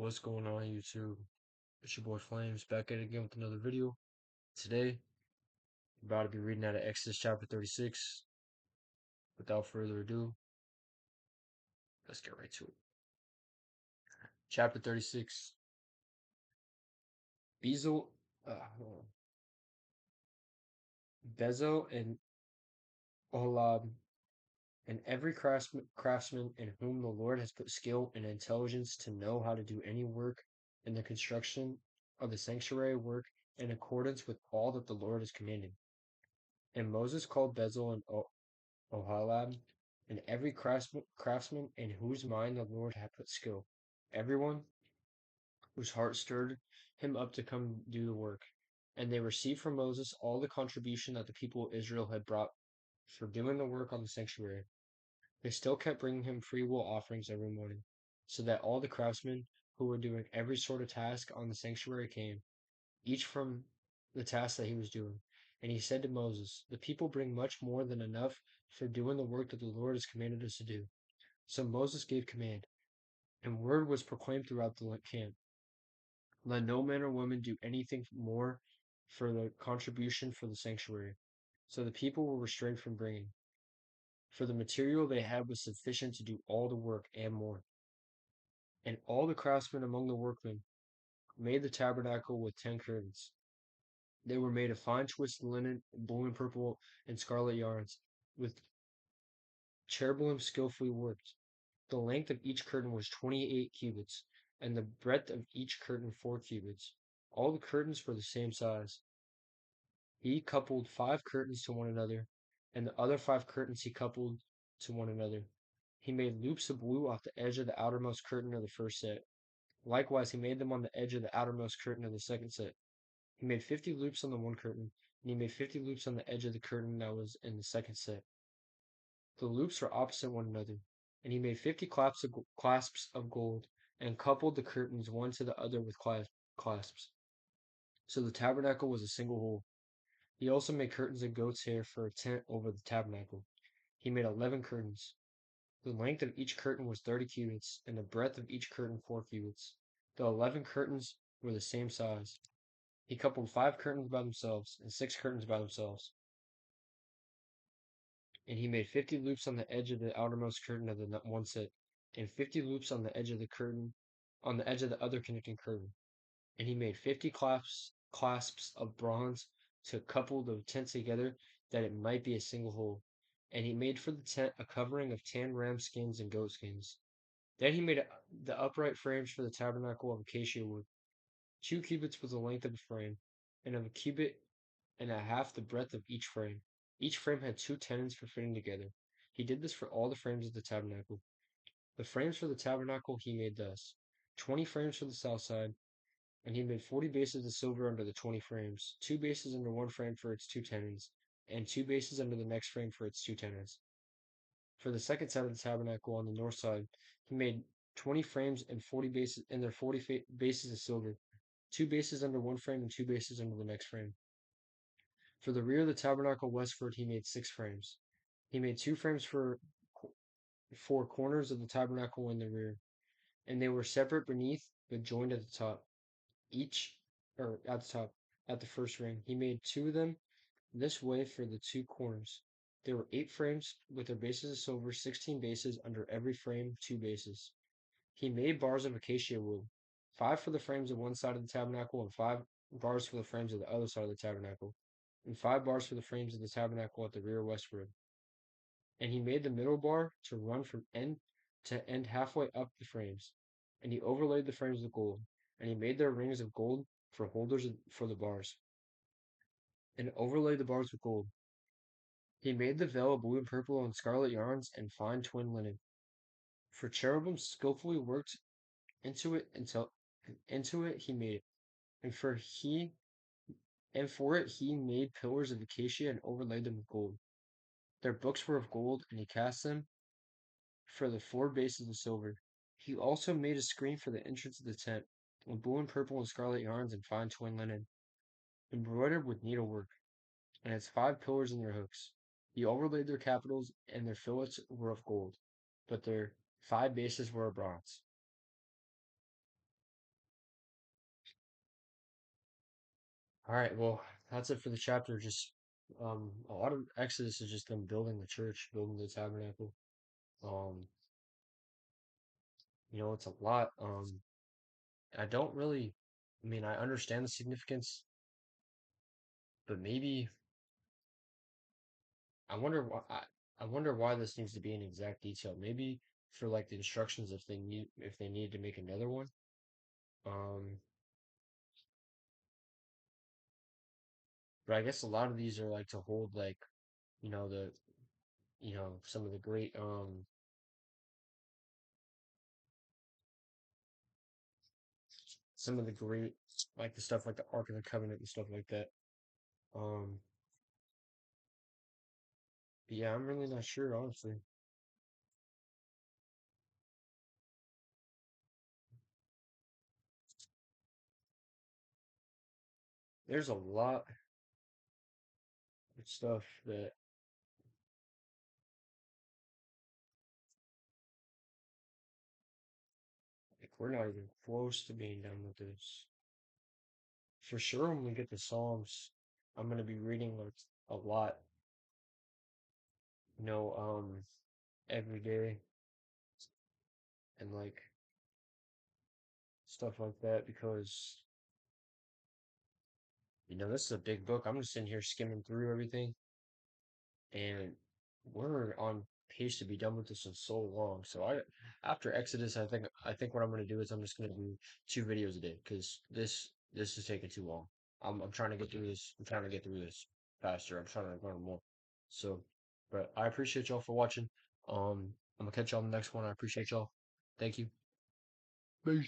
What's going on YouTube? It's your boy Flames back at it again with another video. Today, I'm about to be reading out of Exodus chapter 36. Without further ado, let's get right to it. Chapter 36. Bezel, hold on. Bezel and Oholab, and every craftsman in whom the Lord has put skill and intelligence to know how to do any work in the construction of the sanctuary work in accordance with all that the Lord has commanded. And Moses called Bezel and Oholab, and every craftsman in whose mind the Lord had put skill, everyone whose heart stirred him up to come do the work. And they received from Moses all the contribution that the people of Israel had brought for doing the work on the sanctuary. They still kept bringing him freewill offerings every morning, so that all the craftsmen who were doing every sort of task on the sanctuary came, each from the task that he was doing. And he said to Moses, the people bring much more than enough for doing the work that the Lord has commanded us to do. So Moses gave command, and word was proclaimed throughout the camp. Let no man or woman do anything more for the contribution for the sanctuary. So the people were restrained from bringing, for the material they had was sufficient to do all the work and more. And all the craftsmen among the workmen made the tabernacle with 10 curtains. They were made of fine twisted linen, blue and purple and scarlet yarns, with cherubim skillfully worked. The length of each curtain was 28 cubits, and the breadth of each curtain 4 cubits. All the curtains were the same size. He coupled 5 curtains to one another, and the other 5 curtains he coupled to one another. He made loops of blue off the edge of the outermost curtain of the first set. Likewise, he made them on the edge of the outermost curtain of the second set. He made 50 loops on the one curtain, and he made 50 loops on the edge of the curtain that was in the second set. The loops were opposite one another, and he made 50 clasps of gold, and coupled the curtains one to the other with clasps. So the tabernacle was a single whole. He also made curtains of goat's hair for a tent over the tabernacle. He made 11 curtains. The length of each curtain was 30 cubits, and the breadth of each curtain 4 cubits. The 11 curtains were the same size. He coupled 5 curtains by themselves, and 6 curtains by themselves. And he made 50 loops on the edge of the outermost curtain of the one set, and 50 loops on the edge of the curtain, on the edge of the other connecting curtain. And he made 50 clasps of bronze to couple the tent together, that it might be a single whole. And he made for the tent a covering of tan ram skins and goat skins. Then he made the upright frames for the tabernacle of acacia wood. 2 cubits was the length of the frame, and of a cubit and a half the breadth of each frame. Each frame had 2 tenons for fitting together. He did this for all the frames of the tabernacle. The frames for the tabernacle he made thus: 20 frames for the south side, and he made 40 bases of silver under the 20 frames, 2 bases under one frame for its 2 tenons, and 2 bases under the next frame for its 2 tenons. For the second side of the tabernacle on the north side, he made 20 frames and 40 bases and their 40 bases of silver, 2 bases under one frame and 2 bases under the next frame. For the rear of the tabernacle westward, he made 6 frames. He made 2 frames for 4 corners of the tabernacle in the rear, and they were separate beneath, but joined at the top. At the first ring. He made 2 of them this way for the 2 corners. There were 8 frames with their bases of silver, 16 bases under every frame, 2 bases. He made bars of acacia wood, 5 for the frames of one side of the tabernacle, and 5 bars for the frames of the other side of the tabernacle, and 5 bars for the frames of the tabernacle at the rear westward. And he made the middle bar to run from end to end halfway up the frames, and he overlaid the frames with gold, and he made their rings of gold for holders for the bars, and overlaid the bars with gold. He made the veil of blue and purple and scarlet yarns and fine twin linen. For cherubim skillfully worked into it he made it, and for it he made pillars of acacia and overlaid them with gold. Their books were of gold, and he cast them for the 4 bases of silver. He also made a screen for the entrance of the tent, with blue and purple and scarlet yarns and fine twin linen, embroidered with needlework, and its 5 pillars and their hooks. He overlaid their capitals, and their fillets were of gold, but their 5 bases were of bronze. All right, well, that's it for the chapter. Just a lot of Exodus is just them building the church, building the tabernacle. Um, it's a lot. I don't really, I mean, I understand the significance, but maybe I wonder why. I wonder why this needs to be in exact detail. Maybe for like the instructions if they need to make another one. Um, but I guess a lot of these are like to hold like you know the some of the great some of the great like the stuff like the Ark of the Covenant and stuff like that. Um, but yeah, I'm really not sure honestly. There's a lot of stuff that like we're not even close to being done with this. For sure, when we get to Psalms, I'm gonna be reading like a lot, you know, every day and like stuff like that because this is a big book. I'm just sitting here skimming through everything, and we're on pace to be done with this in so long. So after Exodus, I think what I'm gonna do is I'm just gonna do 2 videos a day because this is taking too long. I'm trying to get through this. I'm trying to get through this faster. I'm trying to learn more. So, but I appreciate y'all for watching. I'm gonna catch y'all on the next one. I appreciate y'all. Thank you. Peace.